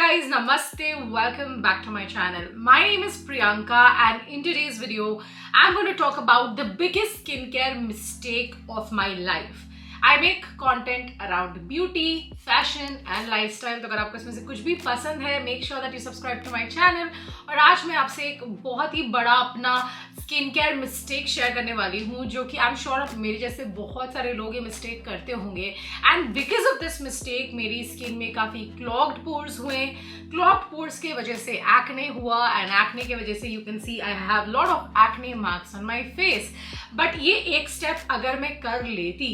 guys, namaste, welcome back to my channel. My name is Priyanka and in today's video, I'm going to talk about the biggest skincare mistake of my life. I make content around beauty, fashion and lifestyle. तो अगर आपको इसमें से कुछ भी पसंद है, make sure that you subscribe to my channel. और आज मैं आपसे एक बहुत ही बड़ा अपना स्किन केयर मिस्टेक शेयर करने वाली हूँ जो कि आई एम श्योर मेरे जैसे बहुत सारे लोग ये मिस्टेक करते होंगे. And because of this mistake मेरी स्किन में काफ़ी क्लॉग्ड पोर्स हुए. क्लॉग्ड पोर्स की वजह से एक्ने हुआ एंड एक्ने की वजह से you can see I have lot of acne marks on my face. But ये एक स्टेप अगर मैं कर लेती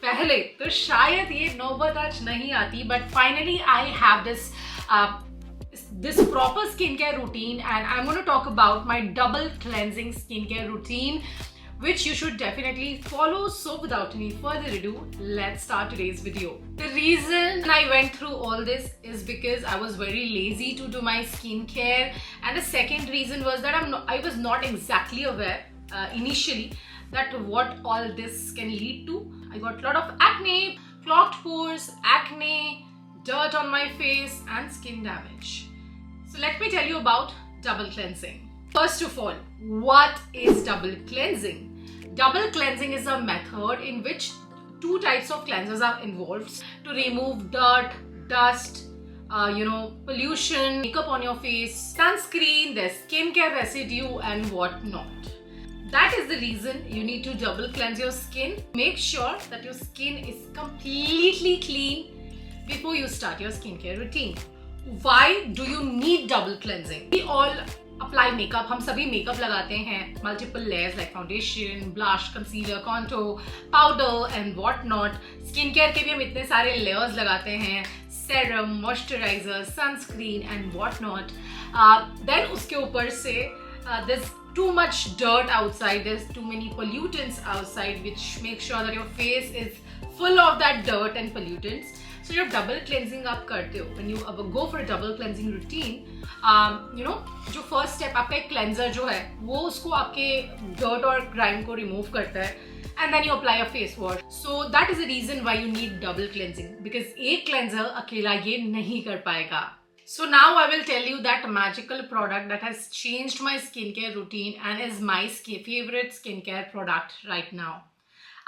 पहले तो शायद ये नौबत आज नहीं आती. But finally I have this proper skincare routine and I'm going to talk about my double cleansing skincare routine which you should definitely follow. So without any further ado, let's start today's video. The reason I went through all this is because I was very lazy to do my skincare, and the second reason was that I was not exactly aware initially that what all this can lead to. I got a lot of acne, clogged pores, acne, dirt on my face and skin damage. So let me tell you about double cleansing. First of all, what is double cleansing? Double cleansing is a method in which two types of cleansers are involved to remove dirt, dust, pollution, makeup on your face, sunscreen, there's skincare residue and whatnot. That is the reason you need to double cleanse your skin. Make sure that your skin is completely clean before you start your skincare routine. Why do you need double cleansing? We all apply makeup. हम सभी makeup लगाते हैं. Multiple layers like foundation, blush, concealer, contour, powder and whatnot. Skincare के भी हम इतने सारे layers लगाते हैं. Serum, moisturizer, sunscreen and whatnot. Then उसके ऊपर से there's too much dirt outside. There's too many pollutants outside which make sure that your face is full of that dirt and pollutants. So जब double cleansing आप करते हो, when you go for a double cleansing routine, जो first step आपका एक cleanser जो है, वो उसको आपके dirt और grime को remove करता है, and then you apply a face wash. So that is the reason why you need double cleansing, because एक cleanser अकेला ये नहीं कर पाएगा. So now I will tell you that magical product that has changed my skincare routine and is my favorite skincare product right now.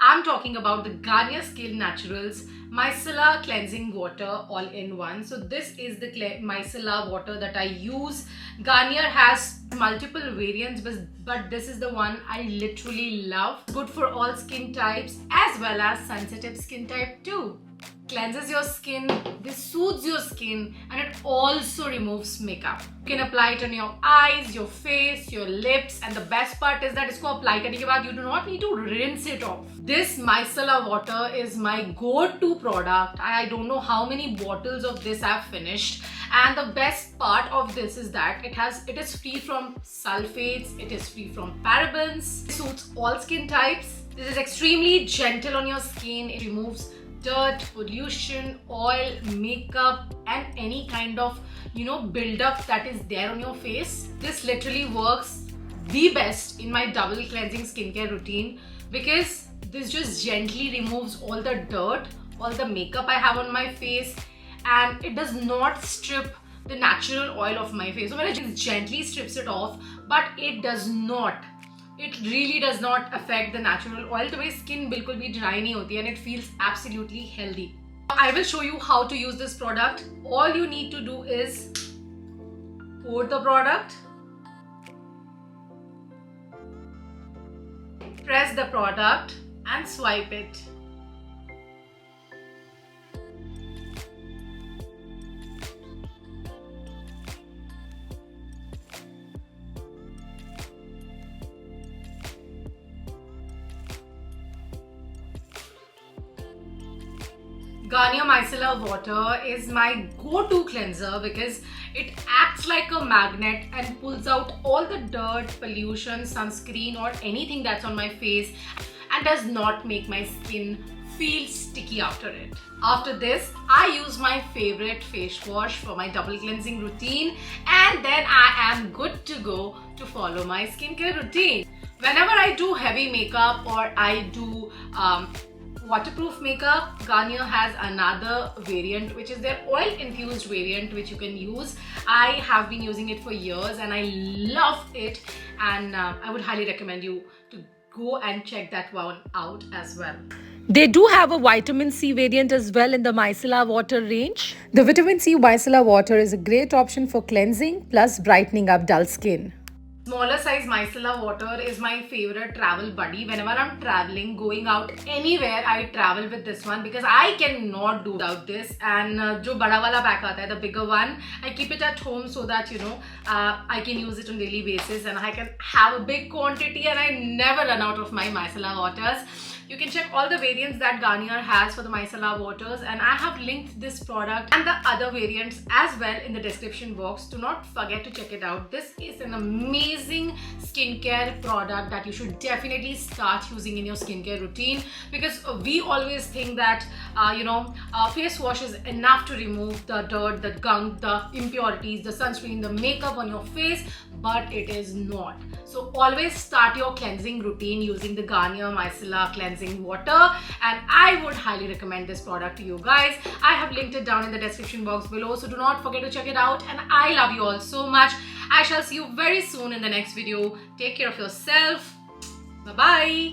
I'm talking about the Garnier Skin Naturals Micellar Cleansing Water all-in-one. So this is the micellar water that I use. Garnier has multiple variants, but this is the one I literally love. Good for all skin types as well as sensitive skin type too. Cleanses your skin, this soothes your skin, and it also removes makeup. You can apply it on your eyes, your face, your lips, and the best part is that इसको apply करने के बाद you do not need to rinse it off. This micellar water is my go-to product. I don't know how many bottles of this I've finished, and the best part of this is that it is free from sulphates, it is free from parabens, it suits all skin types. This is extremely gentle on your skin. It removes dirt, pollution, oil, makeup and any kind of build-up that is there on your face. This literally works the best in my double cleansing skincare routine because this just gently removes all the dirt, all the makeup I have on my face, and it does not strip the natural oil of my face. So when it just gently strips it off, but it really does not affect the natural oil. तो मेरी skin बिल्कुल भी dry नहीं होती and it feels absolutely healthy. I will show you how to use this product. All you need to do is pour the product, press the product and swipe it. Garnier Micellar Water is my go-to cleanser because it acts like a magnet and pulls out all the dirt, pollution, sunscreen or anything that's on my face and does not make my skin feel sticky after it. After this, I use my favorite face wash for my double cleansing routine and then I am good to go to follow my skincare routine. Whenever I do heavy makeup or I do waterproof makeup, Garnier has another variant which is their oil infused variant which you can use. I have been using it for years and I love it, and I would highly recommend you to go and check that one out as well. They do have a vitamin C variant as well in the micellar water range. The vitamin C micellar water is a great option for cleansing plus brightening up dull skin. Smaller size micellar water is my favorite travel buddy. Whenever I'm traveling, going out anywhere, I travel with this one because I cannot do without this. And jo bada wala pack aata hai, the bigger one, I keep it at home so that I can use it on daily basis and I can have a big quantity and I never run out of my micellar waters. You can check all the variants that Garnier has for the micellar waters, and I have linked this product and the other variants as well in the description box. Do not forget to check it out. This is an amazing skincare product that you should definitely start using in your skincare routine, because we always think that face wash is enough to remove the dirt, the gunk, the impurities, the sunscreen, the makeup on your face, but it is not. So always start your cleansing routine using the Garnier Micellar Cleansing Water, and I would highly recommend this product to you guys. I have linked it down in the description box below, so do not forget to check it out, and I love you all so much. I shall see you very soon in the next video. Take care of yourself. Bye bye.